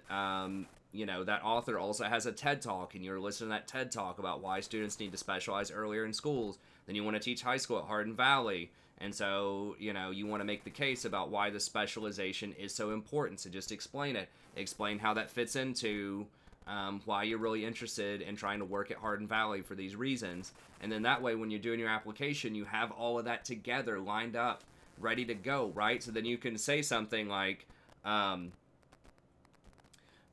you know, that author also has a TED Talk, and you're listening to that TED Talk about why students need to specialize earlier in schools. Then you want to teach high school at Hardin Valley, and so, you know, you want to make the case about why the specialization is so important. So just explain it. Explain how that fits into why you're really interested in trying to work at Hardin Valley for these reasons. And then that way, when you're doing your application, you have all of that together, lined up, ready to go, right? So then you can say something like,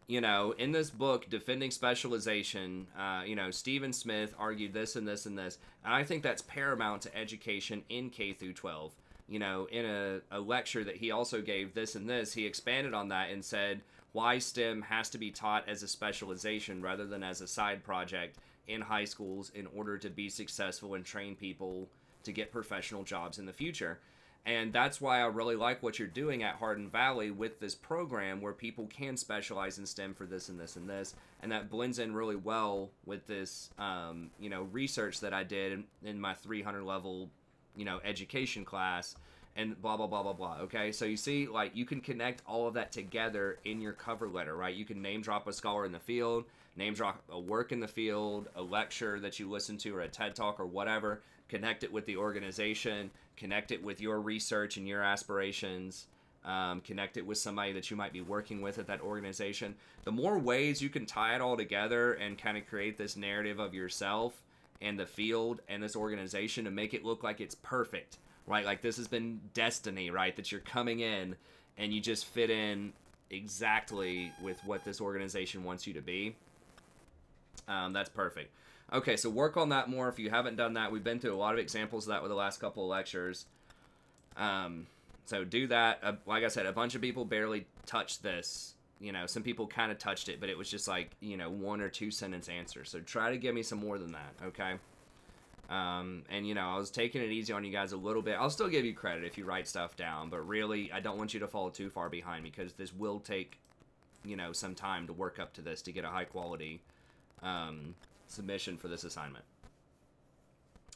you know, in this book, Defending Specialization, you know, Stephen Smith argued this and this and this. And I think that's paramount to education in K through 12. You know, in a lecture that he also gave this and this, he expanded on that and said why STEM has to be taught as a specialization rather than as a side project in high schools in order to be successful and train people to get professional jobs in the future. And that's why I really like what you're doing at Hardin Valley with this program where people can specialize in STEM for this and this and this. And that blends in really well with this, you know, research that I did in my 300 level, you know, education class and blah, blah, blah, blah, blah. Okay. So you see, like, you can connect all of that together in your cover letter, right? You can name drop a scholar in the field, name drop a work in the field, a lecture that you listen to, or a TED Talk or whatever. Connect it with the organization, connect it with your research and your aspirations, connect it with somebody that you might be working with at that organization. The more ways you can tie it all together and kind of create this narrative of yourself and the field and this organization to make it look like it's perfect, right? Like this has been destiny, right? That you're coming in and you just fit in exactly with what this organization wants you to be. That's perfect. Okay, so work on that more if you haven't done that. We've been through a lot of examples of that with the last couple of lectures. So do that. Like I said, a bunch of people barely touched this. You know, some people kind of touched it, but it was just like, you know, 1 or 2 sentence answers. So try to give me some more than that, okay? And, you know, I was taking it easy on you guys a little bit. I'll still give you credit if you write stuff down, but really, I don't want you to fall too far behind because this will take, you know, some time to work up to this to get a high quality submission for this assignment.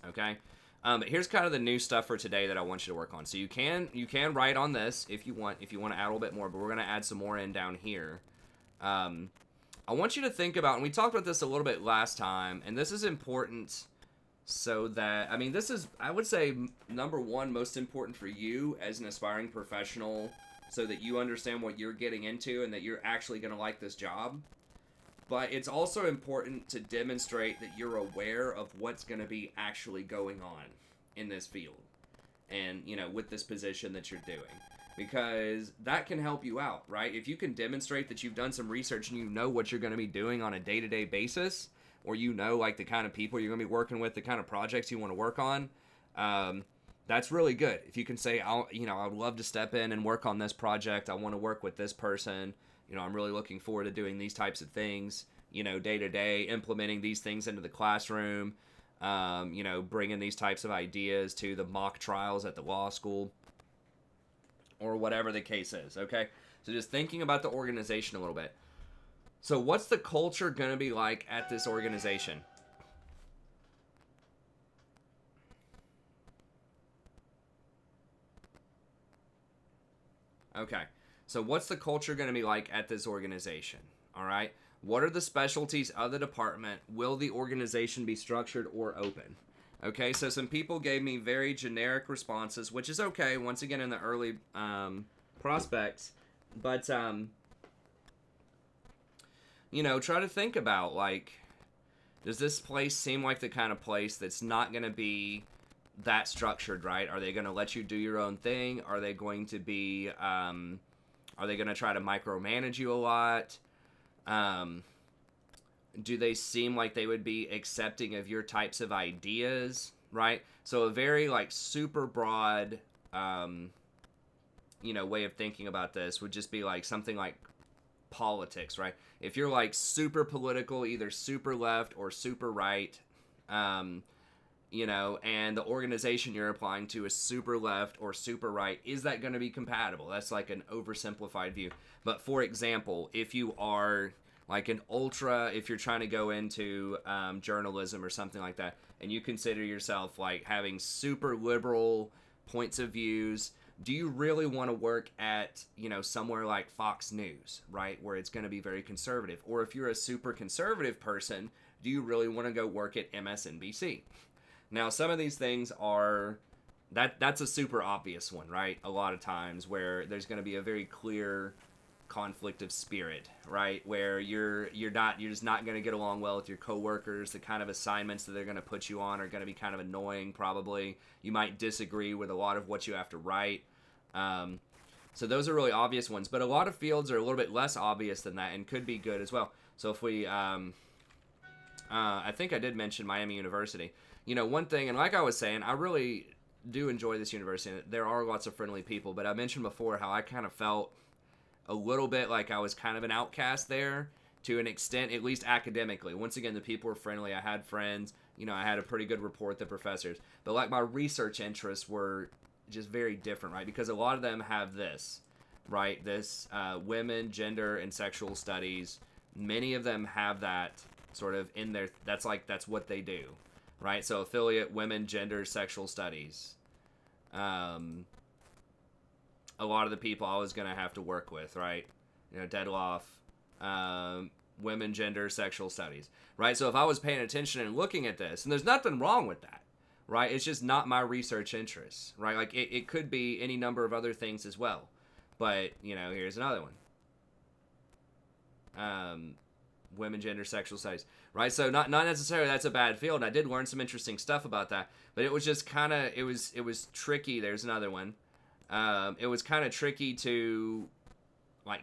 Okay, but here's kind of the new stuff for today that I want you to work on. So you can write on this if you want to add a little bit more, but we're going to add some more in down here. I want you to think about, and we talked about this a little bit last time, and this is important so that, I mean, this is, I would say, number one, most important for you as an aspiring professional so that you understand what you're getting into and that you're actually going to like this job. But it's also important to demonstrate that you're aware of what's going to be actually going on in this field and, with this position that you're doing. Because that can help you out, right? If you can demonstrate that you've done some research and you know what you're going to be doing on a day-to-day basis, or like the kind of people you're going to be working with, the kind of projects you want to work on, that's really good. If you can say, I would love to step in and work on this project. I want to work with this person. I'm really looking forward to doing these types of things, day to day, implementing these things into the classroom, bringing these types of ideas to the mock trials at the law school, or whatever the case is, okay? So just thinking about the organization a little bit. So what's the culture going to be like at this organization? Okay. So what's the culture going to be like at this organization? All right. What are the specialties of the department? Will the organization be structured or open? Okay, so some people gave me very generic responses, which is okay, once again, in the early prospects. But, try to think about, does this place seem like the kind of place that's not going to be that structured, right? Are they going to let you do your own thing? Are they going to be, are they going to try to micromanage you a lot? Do they seem like they would be accepting of your types of ideas, right? So a very super broad, way of thinking about this would just be something like politics, right? If you're super political, either super left or super right, and the organization you're applying to is super left or super right, is that going to be compatible? That's an oversimplified view. But for example, if you are if you're trying to go into journalism or something like that, and you consider yourself having super liberal points of views, do you really want to work at, somewhere like Fox News, right, where it's going to be very conservative? Or if you're a super conservative person, do you really want to go work at MSNBC? Now, some of these things are, that's a super obvious one, right? A lot of times where there's going to be a very clear conflict of spirit, right? Where you're just not going to get along well with your coworkers. The kind of assignments that they're going to put you on are going to be kind of annoying, probably. You might disagree with a lot of what you have to write. So those are really obvious ones. But a lot of fields are a little bit less obvious than that and could be good as well. So if we, I think I did mention Miami University. One thing, and like I was saying, I really do enjoy this university. There are lots of friendly people, but I mentioned before how I kind of felt a little bit like I was kind of an outcast there to an extent, at least academically. Once again, the people were friendly. I had friends. I had a pretty good rapport with the professors. But my research interests were just very different, right? Because a lot of them have this, right? This women, gender, and sexual studies. Many of them have that sort of in their, that's what they do, right? So affiliate, women, gender, sexual studies. A lot of the people I was going to have to work with, right? Dedloff, women, gender, sexual studies, right? So if I was paying attention and looking at this, and there's nothing wrong with that, right? It's just not my research interests, right? It could be any number of other things as well. But, here's another one. Women, gender, sexual studies, right? So not necessarily that's a bad field. And I did learn some interesting stuff about that, but it was just kind of, it was tricky. There's another one. It was kind of tricky to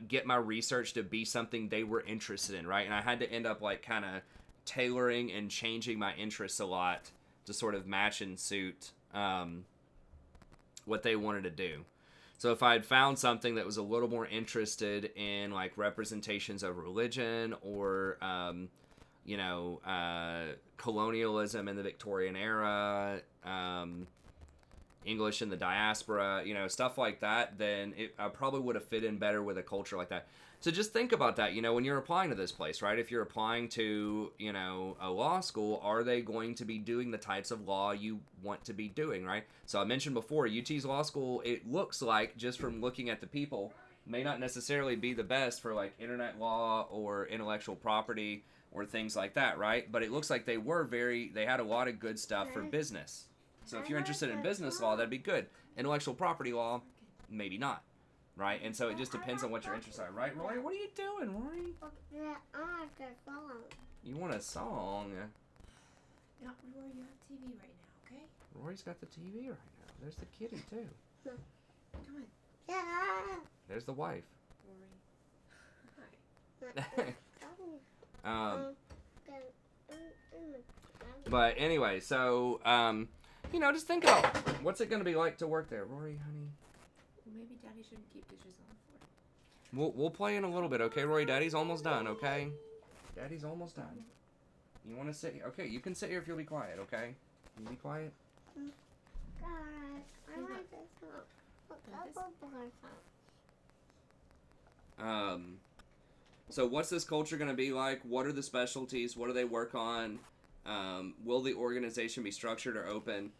get my research to be something they were interested in, right? And I had to end up kind of tailoring and changing my interests a lot to sort of match and suit what they wanted to do. So if I had found something that was a little more interested in representations of religion or colonialism in the Victorian era, English in the diaspora, stuff like that, then I probably would have fit in better with a culture like that. So just think about that, when you're applying to this place, right? If you're applying to, a law school, are they going to be doing the types of law you want to be doing, right? So I mentioned before, UT's law school, it looks like, just from looking at the people, may not necessarily be the best for internet law or intellectual property or things like that, right? But it looks like they had a lot of good stuff for business. So if you're interested in business law, that'd be good. Intellectual property law, maybe not. right? And so it just depends on what your interests are, right? Rory, what are you doing, Rory? Yeah, I like the song. You want a song? No, Rory, you have TV right now, okay? Rory's got the TV right now. There's the kitty too. Come on, Yeah. There's the wife. Rory. Hi. But anyway, so just think about what's it going to be like to work there, Rory, honey. Well, maybe Daddy shouldn't keep dishes on for it. We'll play in a little bit, okay, Rory? Daddy's almost done, okay? Daddy's almost done. You want to sit here? Okay, you can sit here if you'll be quiet, okay? Can you be quiet? God, I like this song. So what's this culture going to be like? What are the specialties? What do they work on? Will the organization be structured or open?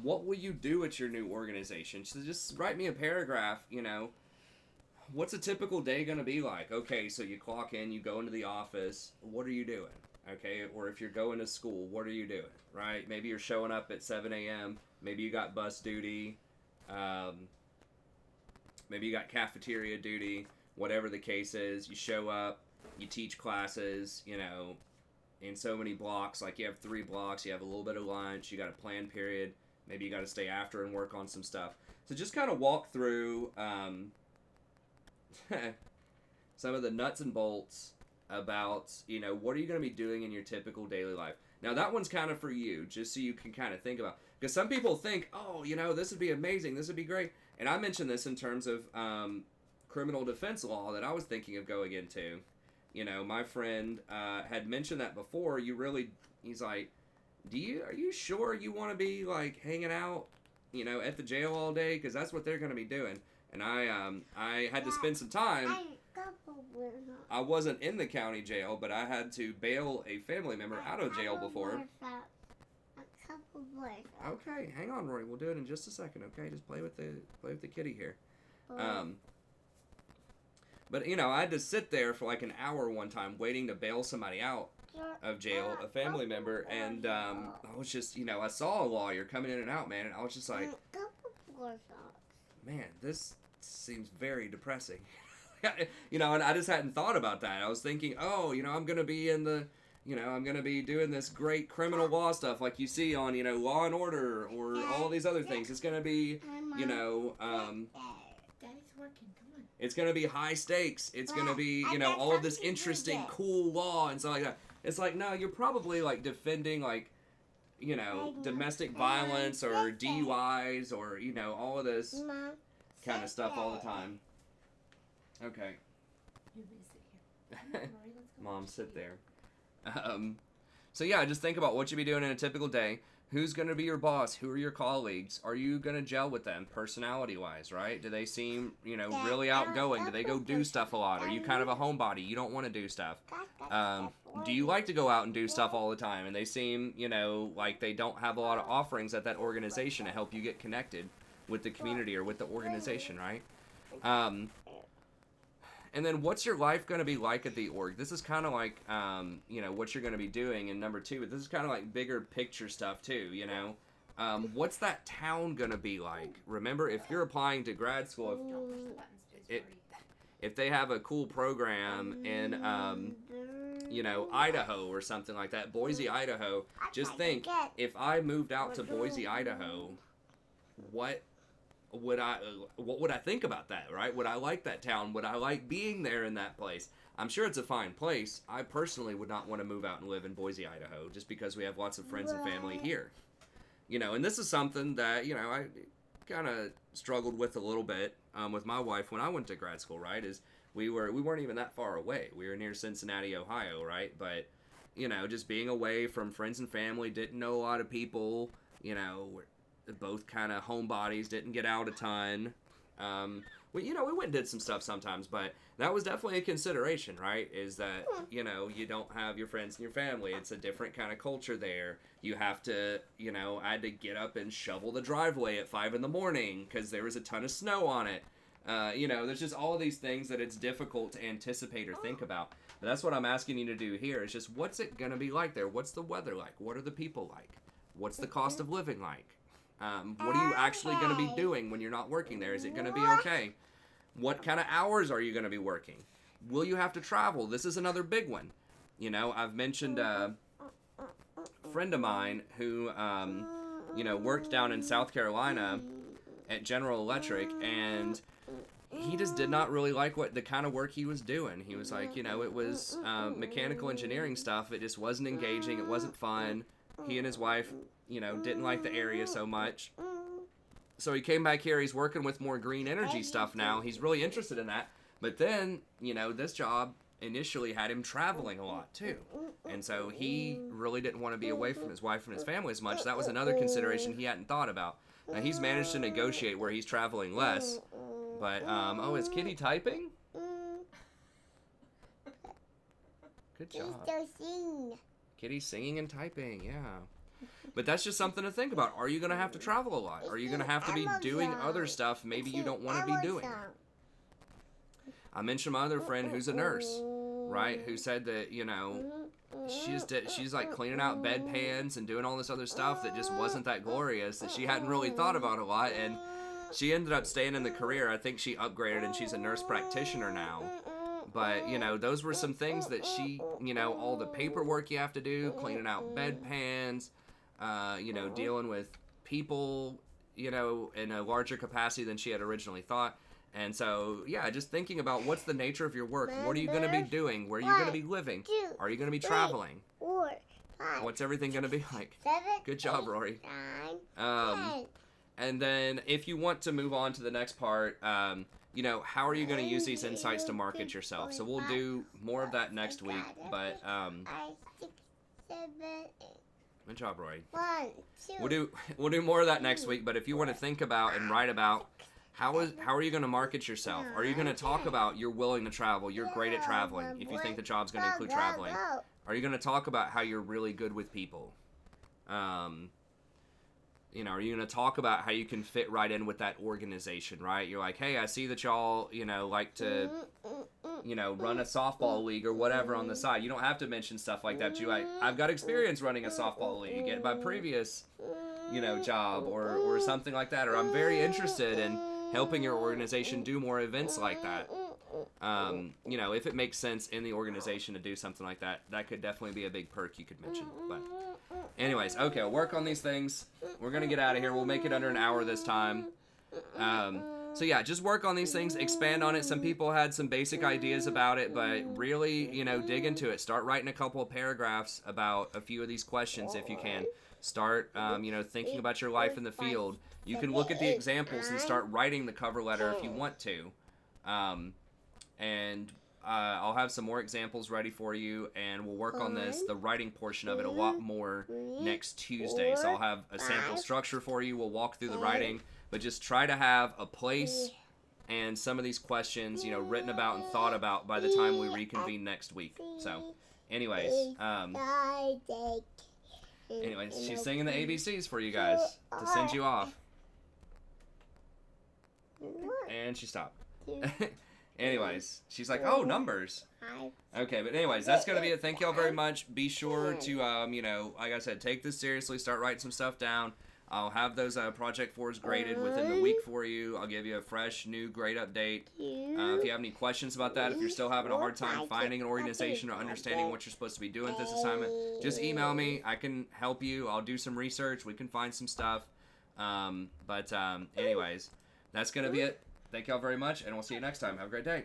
What will you do at your new organization? So just write me a paragraph, what's a typical day going to be like? Okay, so you clock in, you go into the office. What are you doing? Okay, or if you're going to school, what are you doing? Right? Maybe you're showing up at 7 a.m. Maybe you got bus duty. Maybe you got cafeteria duty. Whatever the case is, you show up, you teach classes, in so many blocks. Like you have 3 blocks, you have a little bit of lunch, you got a planned period. Maybe you got to stay after and work on some stuff. So just kind of walk through some of the nuts and bolts about, what are you going to be doing in your typical daily life. Now that one's kind of for you, just so you can kind of think about. Because some people think, oh, this would be amazing, this would be great. And I mentioned this in terms of criminal defense law that I was thinking of going into. My friend had mentioned that before. He's like, are you sure you want to be like hanging out, at the jail all day? Because that's what they're going to be doing. And I had to spend some time. I wasn't in the county jail, but I had to bail a family member out of jail before. Okay, hang on, Rory. We'll do it in just a second. Okay, just play with the kitty here. But I had to sit there for like an hour one time waiting to bail somebody out of jail, a family member, and I was just, I saw a lawyer coming in and out, man, and I was just like, man, this seems very depressing. And I just hadn't thought about that. I was thinking, I'm gonna be I'm gonna be doing this great criminal law stuff like you see on, Law and Order or all these other things. It's gonna be, Daddy's working, come on. It's gonna be high stakes. It's gonna be, all of this interesting, cool law and stuff like that. It's like, no, you're probably like defending like, domestic violence or DUIs or, all of this kind of stuff all the time. Okay. You may sit here. Come on, Rory, let's go. Mom, sit there. So yeah, just think about what you'll be doing in a typical day. Who's going to be your boss? Who are your colleagues? Are you going to gel with them personality-wise, right? Do they seem, really outgoing? Do they go do stuff a lot? Are you kind of a homebody? You don't want to do stuff. Do you like to go out and do stuff all the time? And they seem, like they don't have a lot of offerings at that organization to help you get connected with the community or with the organization, right? And then what's your life going to be like at the org? This is kind of like, what you're going to be doing in number 2. But this is kind of like bigger picture stuff too, What's that town going to be like? Remember, if you're applying to grad school, Don't push the buttons, please, if they have a cool program in, Idaho or something like that, Boise, Idaho, just think, if I moved out to Boise, Idaho, what would I think about that, right? Would I like that town? Would I like being there in that place? I'm sure it's a fine place. I personally would not want to move out and live in Boise, Idaho, just because we have lots of friends and family here. And this is something that, I kind of struggled with a little bit with my wife when I went to grad school, right? Is we weren't even that far away. We were near Cincinnati, Ohio, right? But, just being away from friends and family, didn't know a lot of people, both kind of homebodies, didn't get out a ton. We went and did some stuff sometimes, but that was definitely a consideration, right? Is that, you don't have your friends and your family. It's a different kind of culture there. You have to, I had to get up and shovel the driveway at 5 a.m. because there was a ton of snow on it. There's just all of these things that it's difficult to anticipate or think about. But that's what I'm asking you to do here. Is just, what's it going to be like there? What's the weather like? What are the people like? What's the cost of living like? What are you actually going to be doing when you're not working there? Is it going to be okay? What kind of hours are you going to be working? Will you have to travel? This is another big one. You know, I've mentioned a friend of mine who, you know, worked down in South Carolina at General Electric, and he just did not really like the kind of work he was doing. He was like, you know, it was mechanical engineering stuff. It just wasn't engaging. It wasn't fun. He and his wife, you know, didn't like the area so much. So he came back here. He's working with more green energy stuff now. He's really interested in that. But then, you know, this job initially had him traveling a lot too. And so he really didn't want to be away from his wife and his family as much. That was another consideration he hadn't thought about. Now, he's managed to negotiate where he's traveling less. But, oh, is Kitty typing? Good job. Kitty's singing and typing, yeah. But that's just something to think about. Are you going to have to travel a lot? Are you going to have to be doing other stuff maybe you don't want to be doing? I mentioned my other friend who's a nurse, right? Who said that, you know, she's like cleaning out bedpans and doing all this other stuff that just wasn't that glorious, that she hadn't really thought about a lot. And she ended up staying in the career. I think she upgraded and she's a nurse practitioner now. But, you know, those were some things that she, you know, all the paperwork you have to do, cleaning out bedpans, you know, dealing with people, you know, in a larger capacity than she had originally thought. And so, yeah, just thinking about what's the nature of your work. What are you going to be doing? Where are you going to be living? Are you going to be traveling? 4, 5. What's everything going to be like? 7. Good job, Rory. 9. 10. And then if you want to move on to the next part, you know, how are you going to use these insights to market yourself? So we'll do more of that next week. But 5, 6, 7, 8. good job, Rory. 1, 2. We'll do more of that next week. But if you want to think about and write about how are you going to market yourself? Are you going to talk about you're willing to travel? You're great at traveling. If you think the job's going to include traveling, are you going to talk about how you're really good with people? You know, are you going to talk about how you can fit right in with that organization, right? You're like, hey, I see that y'all, you know, like to, you know, run a softball league or whatever on the side. You don't have to mention stuff like that. You like, I've got experience running a softball league at my previous, you know, job or something like that. Or I'm very interested in helping your organization do more events like that. You know, if it makes sense in the organization to do something like that, that could definitely be a big perk you could mention. But anyways, okay, I'll work on these things. We're going to get out of here. We'll make it under an hour this time. So yeah, just work on these things, expand on it. Some people had some basic ideas about it, but really, you know, dig into it. Start writing a couple of paragraphs about a few of these questions if you can. Start, you know, thinking about your life in the field. You can look at the examples and start writing the cover letter if you want to. And I'll have some more examples ready for you, and we'll work on the writing portion of it a lot more next Tuesday. So I'll have a sample structure for you. We'll walk through the writing, but just try to have a place and some of these questions, you know, written about and thought about by the time we reconvene next week. So, anyways, she's singing the ABCs for you guys to send you off. And she stopped. Anyways, she's like, oh, numbers. Okay, but anyways, that's going to be it. Thank y'all very much. Be sure to, you know, like I said, take this seriously. Start writing some stuff down. I'll have those project 4s graded within the week for you. I'll give you a fresh, new grade update. If you have any questions about that, if you're still having a hard time finding an organization or understanding what you're supposed to be doing with this assignment, just email me. I can help you. I'll do some research. We can find some stuff. Anyways, that's going to be it. Thank y'all very much, and we'll see you next time. Have a great day.